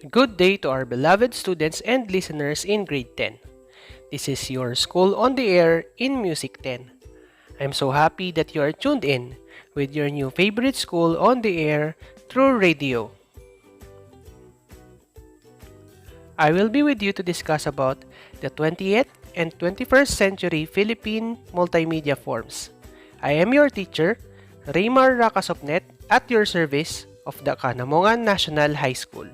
Good day to our beloved students and listeners in grade 10. This is your School on the Air in Music 10. I'm so happy that you are tuned in with your new favorite school on the air through radio. I will be with you to discuss about the 20th and 21st century Philippine multimedia forms. I am your teacher, Raymar Rakasopnet, at your service of the Kanamongan National High School.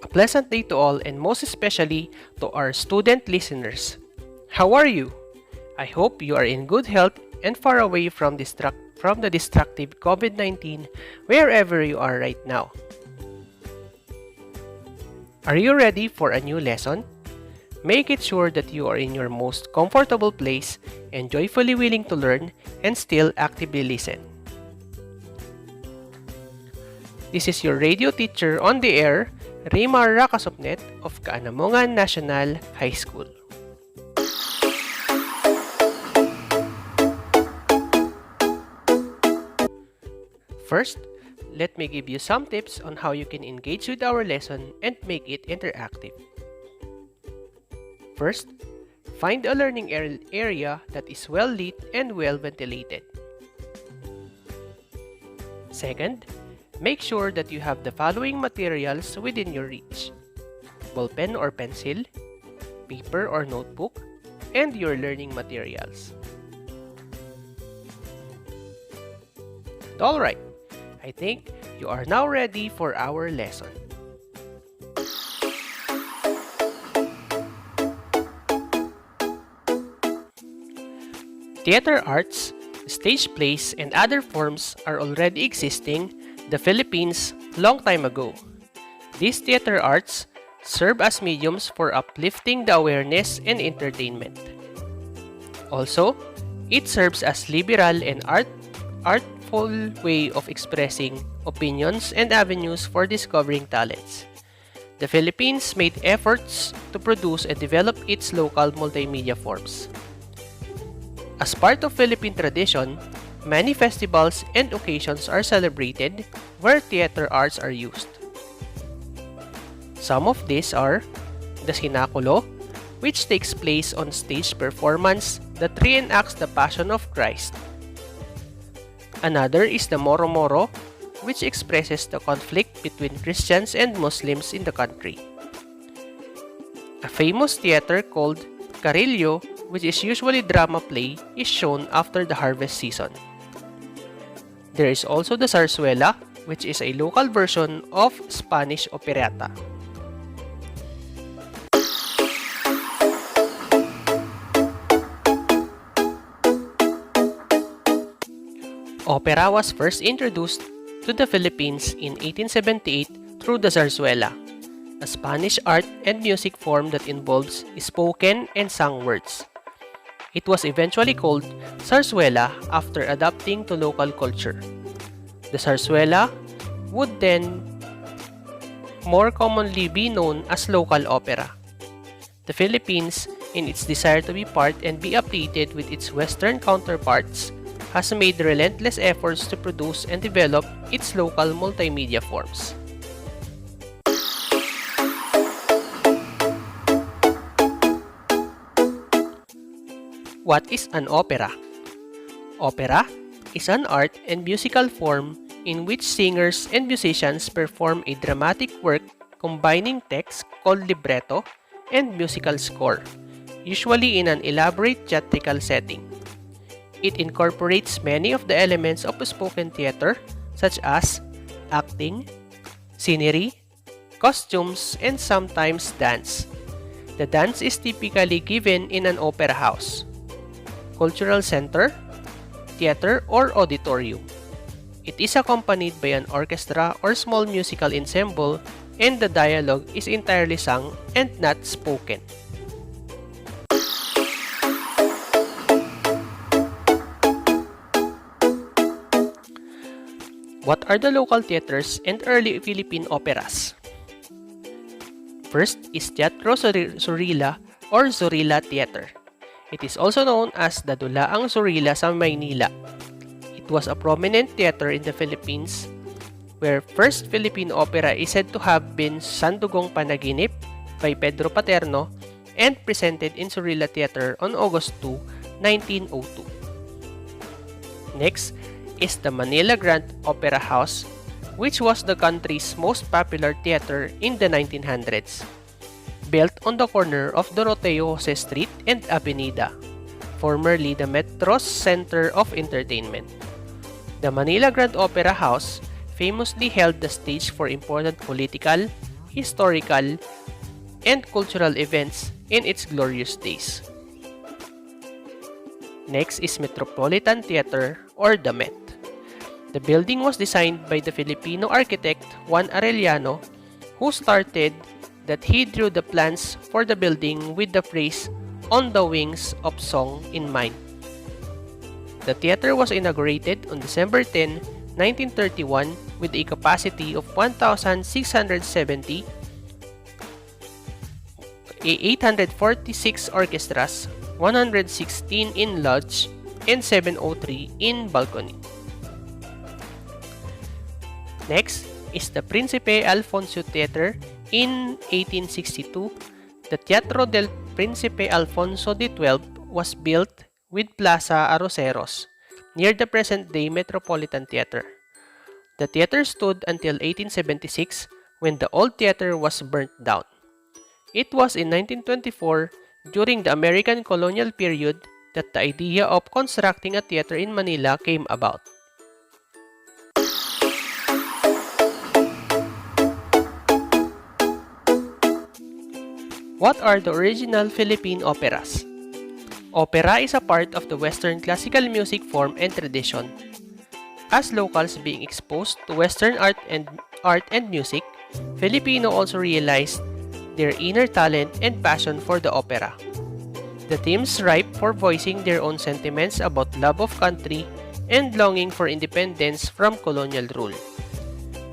A pleasant day to all and most especially to our student listeners. How are you? I hope you are in good health and far away from the destructive COVID-19 wherever you are right now. Are you ready for a new lesson? Make it sure that you are in your most comfortable place and joyfully willing to learn and still actively listen. This is your radio teacher on the air, Raymar Rakasopnet of Kanamongan National High School. First, let me give you some tips on how you can engage with our lesson and make it interactive. First, find a learning area that is well lit and well ventilated. Second, make sure that you have the following materials within your reach: ballpen or pencil, paper or notebook, and your learning materials. Alright, I think you are now ready for our lesson. Theater arts, stage plays, and other forms are already existing in the Philippines long time ago. These theater arts serve as mediums for uplifting the awareness and entertainment. Also, it serves as liberal and artful way of expressing opinions and avenues for discovering talents. The Philippines made efforts to produce and develop its local multimedia forms. As part of Philippine tradition, many festivals and occasions are celebrated where theater arts are used. Some of these are the Sinakulo, which takes place on stage performance that reenacts the Passion of Christ. Another is the Moro Moro, which expresses the conflict between Christians and Muslims in the country. A famous theater called Carillo, which is usually drama play, is shown after the harvest season. There is also the Zarzuela, which is a local version of Spanish operetta. Opera was first introduced to the Philippines in 1878 through the Zarzuela, a Spanish art and music form that involves spoken and sung words. It was eventually called Zarzuela after adapting to local culture. The Zarzuela would then more commonly be known as local opera. The Philippines, in its desire to be part and be updated with its Western counterparts, has made relentless efforts to produce and develop its local multimedia forms. What is an opera? Opera is an art and musical form in which singers and musicians perform a dramatic work combining text called libretto and musical score, usually in an elaborate theatrical setting. It incorporates many of the elements of spoken theater such as acting, scenery, costumes, and sometimes dance. The dance is typically given in an opera house, cultural center, theater, or auditorium. It is accompanied by an orchestra or small musical ensemble, and the dialogue is entirely sung and not spoken. What are the local theaters and early Philippine operas? First is Teatro Zorilla or Zorilla Theater. It is also known as the Dulaang Surila sa Maynila. It was a prominent theater in the Philippines where first Philippine opera is said to have been Sandugong Panaginip by Pedro Paterno and presented in Surila Theater on August 2, 1902. Next is the Manila Grand Opera House, which was the country's most popular theater in the 1900s. Built on the corner of Doroteo Jose Street and Avenida, formerly the Metro's center of entertainment. The Manila Grand Opera House famously held the stage for important political, historical, and cultural events in its glorious days. Next is Metropolitan Theater or the Met. The building was designed by the Filipino architect Juan Arellano, who started that he drew the plans for the building with the phrase "on the wings of song" in mind. The theater was inaugurated on December 10, 1931 with a capacity of 1,670, 846 orchestras, 116 in lodge, and 703 in balcony. Next is the Príncipe Alfonso Theater in 1862. The Teatro del Príncipe Alfonso XII was built with Plaza Arroceros near the present-day Metropolitan Theater. The theater stood until 1876 when the old theater was burnt down. It was in 1924, during the American colonial period, that the idea of constructing a theater in Manila came about. What are the original Philippine operas? Opera is a part of the Western classical music form and tradition. As locals being exposed to Western art and music, Filipino also realized their inner talent and passion for the opera. The themes ripe for voicing their own sentiments about love of country and longing for independence from colonial rule.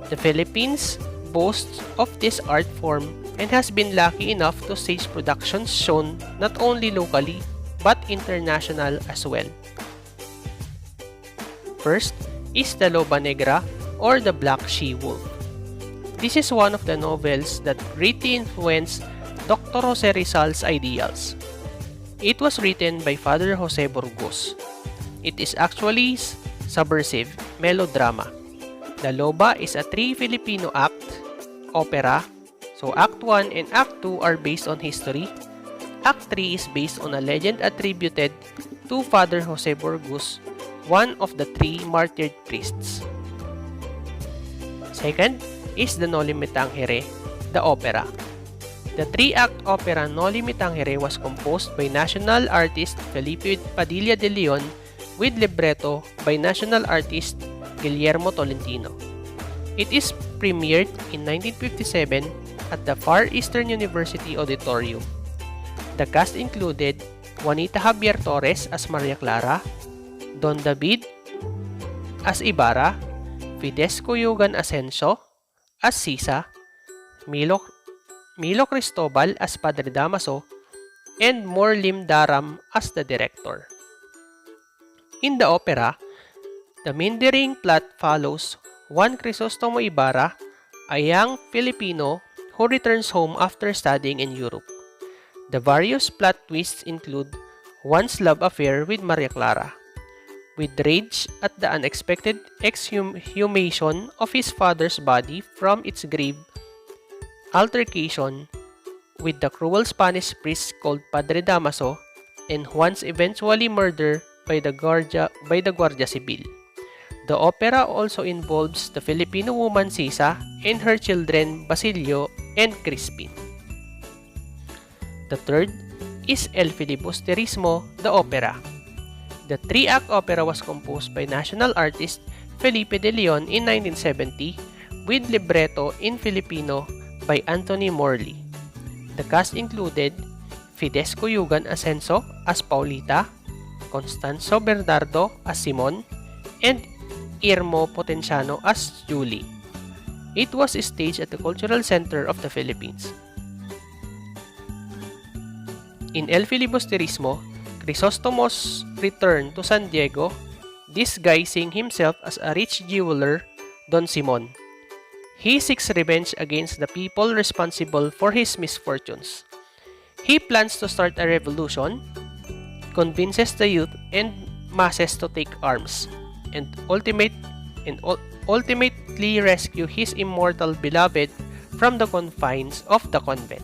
The Philippines boasts of this art form and has been lucky enough to stage productions shown not only locally but international as well. First is the Loba Negra or the Black She-Wolf. This is one of the novels that greatly influenced Dr. Jose Rizal's ideals. It was written by Father Jose Burgos. It is actually subversive melodrama. The Loba is a 3 Filipino act opera. So Act 1 and Act 2 are based on history. Act 3 is based on a legend attributed to Father Jose Burgos, one of the 3 martyred priests. Second is the Noli Me Tangere, the opera. The 3-act opera Noli Me Tangere was composed by national artist Felipe Padilla de Leon with libretto by national artist Guillermo Tolentino. It is premiered in 1957 at the Far Eastern University Auditorium. The cast included Juanita Javier Torres as Maria Clara, Don David as Ibarra, Fides Cuyugan Ascenso as Sisa, Milo Cristobal as Padre Damaso, and Morlim Daram as the director. In the opera, the meandering plot follows Juan Crisostomo Ibarra, a young Filipino who returns home after studying in Europe. The various plot twists include Juan's love affair with Maria Clara, with rage at the unexpected exhumation of his father's body from its grave, altercation with the cruel Spanish priest called Padre Damaso, and Juan's eventually murder by the Guardia Civil. The opera also involves the Filipino woman Sisa and her children Basilio and Crispin. The third is El Filibusterismo, the opera. The 3-act opera was composed by national artist Felipe de Leon in 1970 with libretto in Filipino by Anthony Morley. The cast included Fides Cuyugan Ascenso as Paulita, Constanzo Bernardo as Simon, and Irmo Potenciano as Julie. It was staged at the Cultural Center of the Philippines. In El Filibusterismo, Chrysostomos returned to San Diego, disguising himself as a rich jeweler, Don Simon. He seeks revenge against the people responsible for his misfortunes. He plans to start a revolution, convinces the youth and masses to take arms, and ultimately rescue his immortal beloved from the confines of the convent.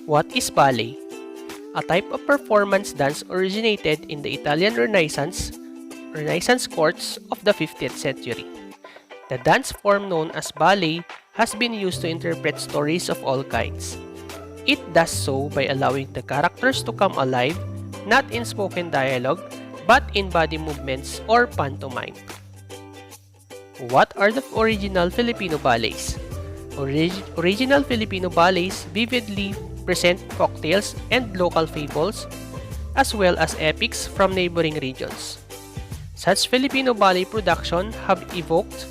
What is ballet? A type of performance dance originated in the Italian Renaissance courts of the 15th century. The dance form known as ballet has been used to interpret stories of all kinds. It does so by allowing the characters to come alive, not in spoken dialogue, but in body movements or pantomime. What are the original Filipino ballets? Original Filipino ballets vividly present folktales and local fables, as well as epics from neighboring regions. Such Filipino ballet production have evoked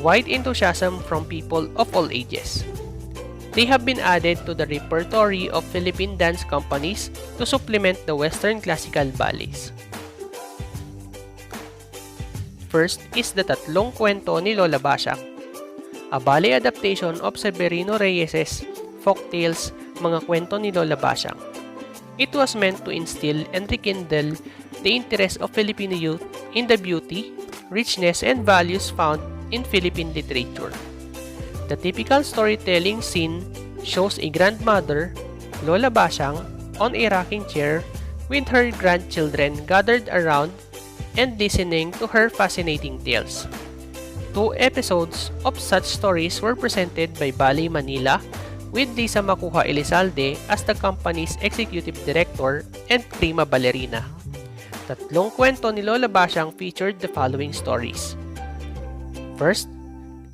wide enthusiasm from people of all ages. They have been added to the repertory of Philippine dance companies to supplement the Western classical ballets. First is the Tatlong Kwento ni Lola Basyang, a ballet adaptation of Severino Reyes's folktales Mga Kwento ni Lola Basyang. It was meant to instill and rekindle the interest of Filipino youth in the beauty, richness, and values found in Philippine literature. The typical storytelling scene shows a grandmother, Lola Basyang, on a rocking chair with her grandchildren gathered around and listening to her fascinating tales. 2 episodes of such stories were presented by Ballet Manila with Lisa Macuja Elizalde as the company's executive director and prima ballerina. Tatlong Kwento ni Lola Basyang featured the following stories. First,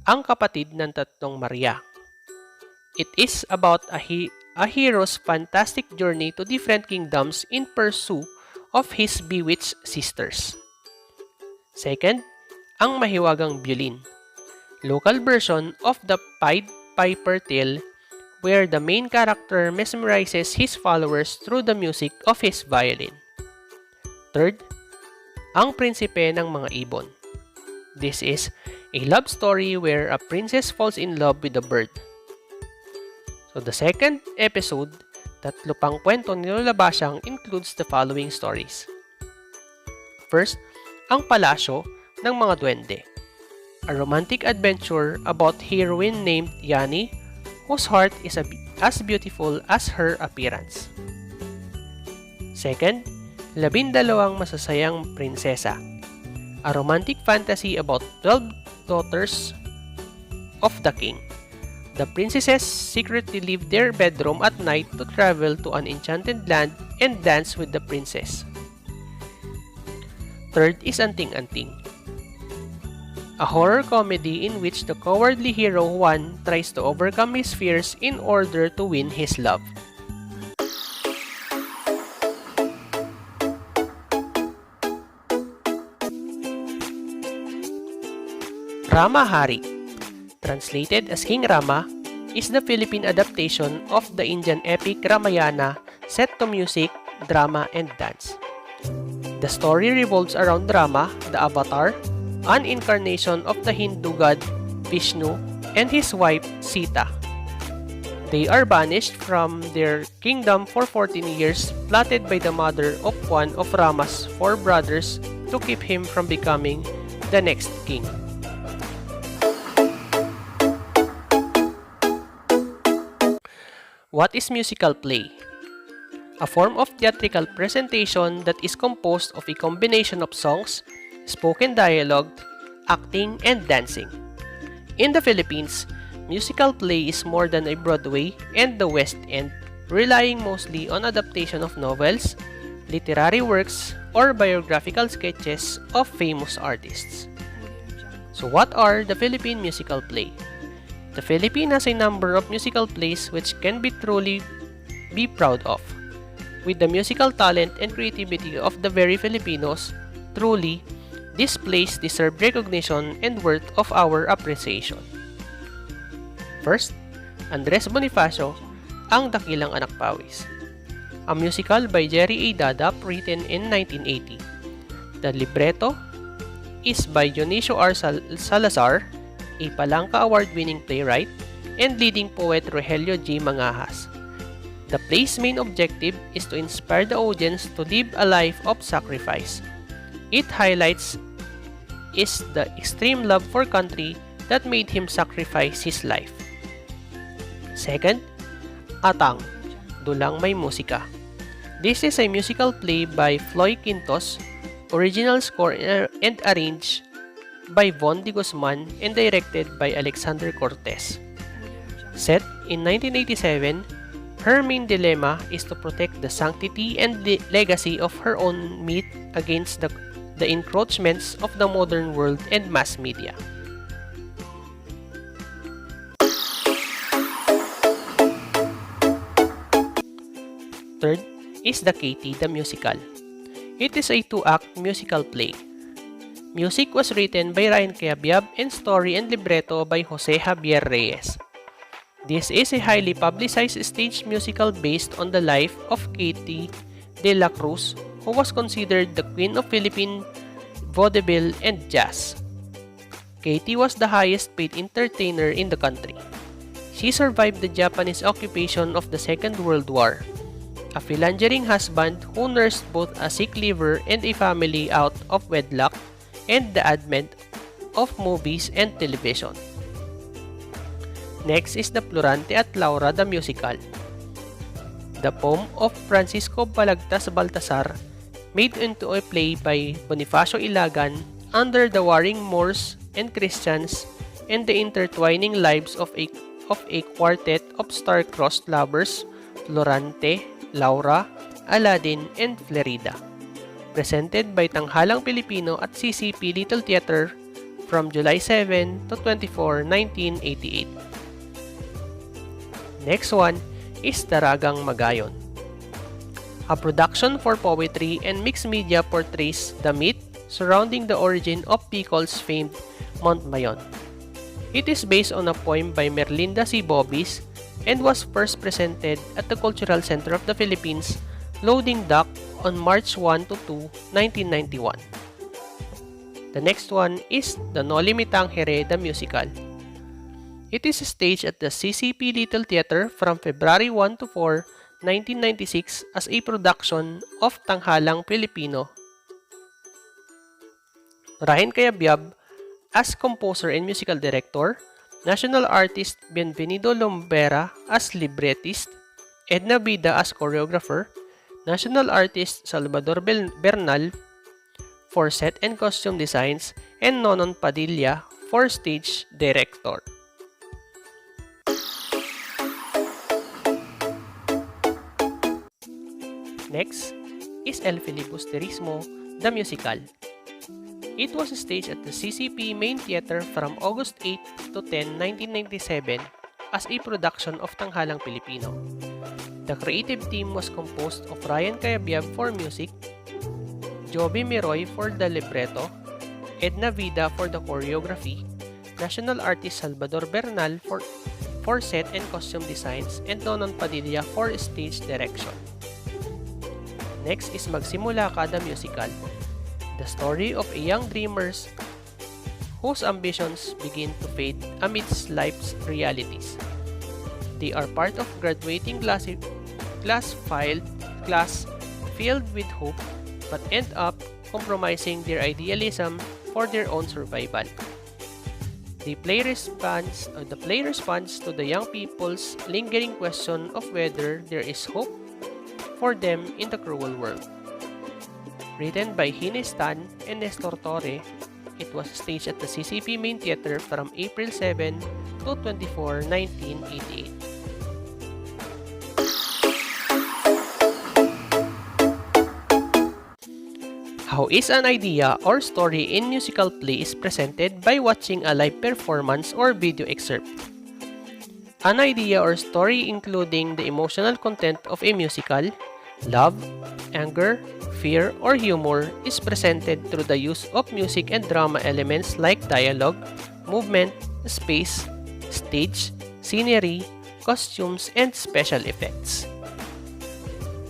Ang Kapatid ng Tatlong Maria. It is about a hero's fantastic journey to different kingdoms in pursuit of his bewitched sisters. Second, Ang Mahiwagang Violin. Local version of the Pied Piper tale where the main character mesmerizes his followers through the music of his violin. Third, Ang Prinsipe ng Mga Ibon. This is a love story where a princess falls in love with a bird. So the second episode, Tatlo Pang Kwento ni Lola Basyang, includes the following stories. First, Ang Palasyo ng Mga Duwende, a romantic adventure about heroine named Yani, whose heart is as beautiful as her appearance. Second, 12 Masasayang Prinsesa, a romantic fantasy about 12 daughters of the king. The princesses secretly leave their bedroom at night to travel to an enchanted land and dance with the princess. Third is Anting Anting, a horror comedy in which the cowardly hero Juan tries to overcome his fears in order to win his love. Rama Hari, translated as King Rama, is the Philippine adaptation of the Indian epic Ramayana set to music, drama, and dance. The story revolves around Rama, the avatar, an incarnation of the Hindu god Vishnu, and his wife Sita. They are banished from their kingdom for 14 years, plotted by the mother of one of Rama's 4 brothers to keep him from becoming the next king. What is musical play? A form of theatrical presentation that is composed of a combination of songs, spoken dialogue, acting, and dancing. In the Philippines, musical play is more than a Broadway and the West End, relying mostly on adaptation of novels, literary works, or biographical sketches of famous artists. So what are the Philippine musical play? The Philippines has a number of musical plays which can be truly be proud of. With the musical talent and creativity of the very Filipinos, truly, these plays deserve recognition and worth of our appreciation. First, Andres Bonifacio, Ang Dakilang Anak Pawis. A musical by Jerry A. Dadap written in 1980. The libretto is by Dionisio R. Salazar, a Palanca Award-winning playwright, and leading poet Rogelio G. Mangahas. The play's main objective is to inspire the audience to live a life of sacrifice. It highlights is the extreme love for country that made him sacrifice his life. Second, Atang, Dulang May Musika. This is a musical play by Floy Quintos, original score and arranged by Von de Guzman and directed by Alexander Cortez. Set in 1987, her main dilemma is to protect the sanctity and the legacy of her own myth against the encroachments of the modern world and mass media. Third is the Katie the Musical. It is a two-act musical play. Music was written by Ryan Cayabyab and story and libretto by Jose Javier Reyes. This is a highly publicized stage musical based on the life of Katie de la Cruz, who was considered the queen of Philippine vaudeville and jazz. Katie was the highest paid entertainer in the country. She survived the Japanese occupation of the Second World War. A philandering husband who nursed both a sick liver and a family out of wedlock, and the advent of movies and television. Next is the Plurante at Laura the Musical. The poem of Francisco Balagtas Baltasar, made into a play by Bonifacio Ilagan under the warring Moors and Christians and the intertwining lives of a quartet of star-crossed lovers, Plurante, Laura, Aladdin, and Flerida. Presented by Tanghalang Pilipino at CCP Little Theater from July 7 to 24, 1988. Next one is Daragang Magayon. A production for poetry and mixed media portrays the myth surrounding the origin of Bicol's famed Mount Mayon. It is based on a poem by Merlinda C. Bobis and was first presented at the Cultural Center of the Philippines loading dock on March 1 to 2, 1991. The next one is the Noli Me Tangere the Musical. It is staged at the CCP Little Theater from February 1 to 4, 1996 as a production of Tanghalang Pilipino. Ryan Cayabyab as composer and musical director, national artist Bienvenido Lombera as librettist, Edna Vida as choreographer, national artist Salvador Bernal for set and costume designs, and Nonon Padilla for stage director. Next is El Filibusterismo, the Musical. It was staged at the CCP Main Theater from August 8 to 10, 1997 as a production of Tanghalang Pilipino. The creative team was composed of Ryan Cayabyab for music, Joby Miroy for the libretto, Edna Vida for the choreography, national artist Salvador Bernal for set and costume designs, and Nonon Padilla for stage direction. Next is Magsimula Ka the Musical, the story of a young dreamers whose ambitions begin to fade amidst life's realities. They are part of graduating class filled with hope, but end up compromising their idealism for their own survival. The play responds to the young people's lingering question of whether there is hope for them in the cruel world. Written by Hines Tan and Nestor Torre, it was staged at the CCP Main Theater from April 7 to 24, 1988. How is an idea or story in musical play is presented by watching a live performance or video excerpt. An idea or story including the emotional content of a musical, love, anger, fear, or humor is presented through the use of music and drama elements like dialogue, movement, space, stage, scenery, costumes, and special effects.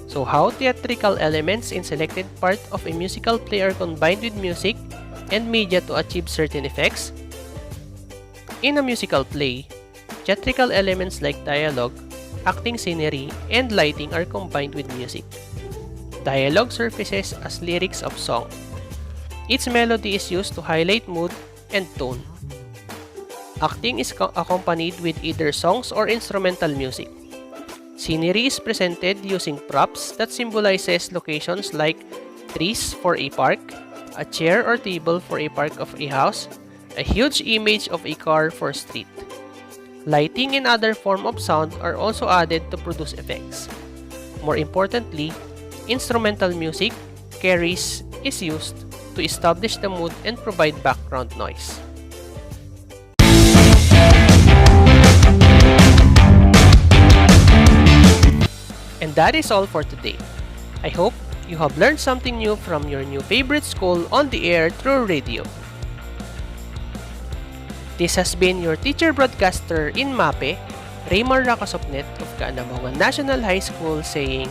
So how theatrical elements in selected part of a musical play are combined with music and media to achieve certain effects? In a musical play, theatrical elements like dialogue, acting scenery, and lighting are combined with music. Dialogue surfaces as lyrics of song. Its melody is used to highlight mood and tone. Acting is accompanied with either songs or instrumental music. Scenery is presented using props that symbolizes locations like trees for a park, a chair or table for a park of a house, a huge image of a car for street. Lighting and other form of sound are also added to produce effects. More importantly, instrumental music, carries, is used to establish the mood and provide background noise. And that is all for today. I hope you have learned something new from your new favorite school on the air through radio. This has been your teacher broadcaster in MAPE, Raymar Racasopnet of Kaanabangan National High School saying,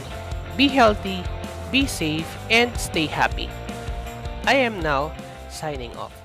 be healthy, be safe, and stay happy. I am now signing off.